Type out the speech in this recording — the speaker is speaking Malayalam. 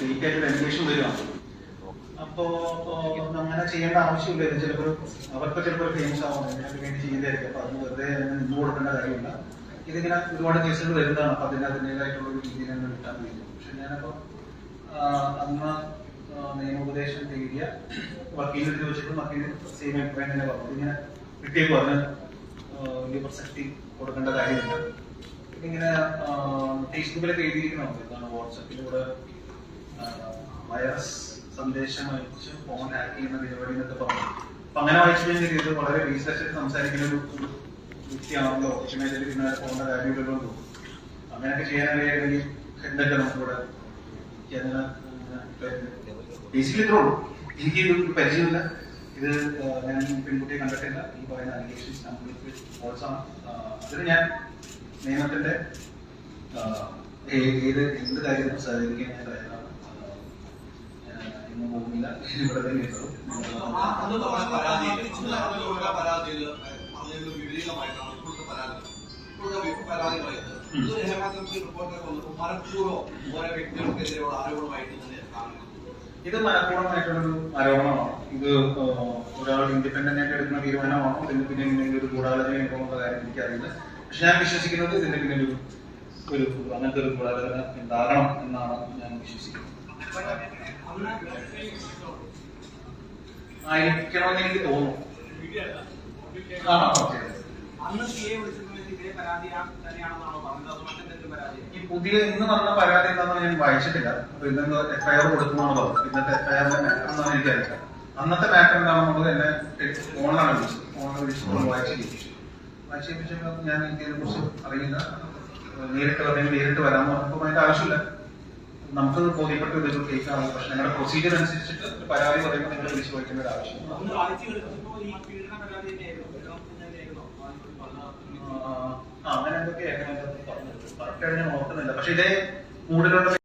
ഫേക്ക് ആയിട്ട് വെരിഫിക്കേഷൻ വരികയാണ്. അപ്പോ അങ്ങനെ ചെയ്യേണ്ട ആവശ്യമില്ല. ചിലപ്പോൾ അവർക്ക് ചിലപ്പോൾ ഫേമസ് ആവാം, ഇതിനൊക്കെ വേണ്ടി ചെയ്യുന്നതായിരിക്കും. അപ്പൊ അത് വെറുതെ നിന്ന് കൊടുക്കേണ്ട കാര്യമില്ല. ഇതിങ്ങനെ ഒരുപാട് കേസുകൾ വരുന്നതാണ്. അപ്പൊ അതിൻ്റെതായിട്ടുള്ള ഒരു രീതിയിൽ തന്നെ കിട്ടാൻ കഴിയും. പക്ഷെ ഞാനപ്പോ അന്ന് നിയമോപദേശം തേടിയ വക്കീലിൽ ചോദിച്ചിട്ടും വക്കീൽ സെയിം അഭിപ്രായം തന്നെ പറഞ്ഞു. ഇങ്ങനെ കിട്ടിയപ്പോൾ അതിന് വലിയ പ്രസക്തി കൊടുക്കേണ്ട കാര്യമില്ല. ഇങ്ങനെ ഫേസ്ബുക്കിലൊക്കെ എഴുതിയിരിക്കണമല്ലോ, എന്താണ് വാട്സപ്പിലൂടെ വൈറസ് സന്ദേശം അയച്ച് ഫോൺ ഹാക്ക് ചെയ്യുന്ന പരിപാടി എന്നൊക്കെ പറഞ്ഞു. അപ്പൊ അങ്ങനെ വായിച്ചു കഴിഞ്ഞാൽ ഇത് വളരെ റീസെർച്ച് സംസാരിക്കുന്ന ഒരു വ്യക്തിയാണല്ലോ, ഓപ്ഷനായിട്ട് പിന്നെ പോകേണ്ട കാര്യമില്ലല്ലോ എന്ന് തോന്നുന്നു. അങ്ങനെയൊക്കെ ചെയ്യാനറിയാമെങ്കിൽ എന്തൊക്കെ നമുക്കിവിടെ ബേസിക്കലി ഇത്രേ ഉള്ളൂ. എനിക്ക് ഇത് പരിചയമില്ല, ഇത് ഞാൻ പെൺകുട്ടിയെ കണ്ടിട്ടില്ല. ഈ പറയുന്ന അലിഗേഷൻസ് കംപ്ലീറ്റ്ലി ഫോൾസ് ആണ്. അതിന് ഞാൻ നിയമത്തിന്റെ എന്ത് കാര്യത്തിനും സഹകരിക്കാൻ ഞാൻ തയ്യാറാണ്. ഇന്ന് പോകുന്നില്ല, ഇവിടെ തന്നെ ഇത് മനഃപൂർവ്വമായിട്ടുള്ളൊരു ആരോപണമാണ്. ഇത് ഒരാൾ ഇൻഡിപെൻഡന്റ് ആയിട്ട് എടുക്കുന്ന തീരുമാനമാണോ, ഇതിന് പിന്നെ ഇങ്ങനെ ഒരു ഗൂഢാലോചന ഉണ്ടോന്നുള്ള കാര്യം എനിക്കറിയില്ല. പക്ഷെ ഞാൻ വിശ്വസിക്കുന്നത് ഇതിന്റെ പിന്നെ ഒരു അങ്ങനത്തെ ഒരു ഗൂഢാലോചന ഉണ്ടാകണം എന്നാണ് ഞാൻ വിശ്വസിക്കുന്നത്. ആയിരിക്കണമെന്ന് എനിക്ക് തോന്നുന്നു. ഈ പുതിയ ഇന്ന് വന്ന പരാതി എന്താണെന്ന് ഞാൻ വായിച്ചിട്ടില്ല. അപ്പൊ ഇന്ന് എഫ്ഐആർ കൊടുക്കുന്നതാണ് പറഞ്ഞത്. ഇന്നത്തെ എഫ്ഐആറിന്റെ മാറ്റർ എന്താണെന്ന് എനിക്കറിയില്ല. അന്നത്തെ മാറ്റർ എന്താണെന്നുള്ളത് എന്നെ ഫോണിലാണ് വിളിച്ചത്. വായിച്ചേപ്പിച്ചപ്പോൾ ഞാൻ എനിക്കതിനെ കുറിച്ച് അറിയില്ല. നേരിട്ട് വരാമെന്ന് പറഞ്ഞപ്പോൾ അതിന്റെ ആവശ്യമില്ല. നമുക്ക് ബോധ്യപ്പെട്ട ഇതൊരു കേസാണ്. പക്ഷെ ഞങ്ങളുടെ പ്രൊസീജിയർ അനുസരിച്ചിട്ട് ഒരു പരാതി പറയുമ്പോൾ നിങ്ങൾ വിളിച്ചു പോയിക്കേണ്ട ഒരു ആവശ്യം. അങ്ങനെ എന്തൊക്കെയാണ് കറക്റ്റായിട്ട് ഞാൻ ഓർക്കുന്നില്ല. പക്ഷെ ഇതേ മൂഡിലുള്ള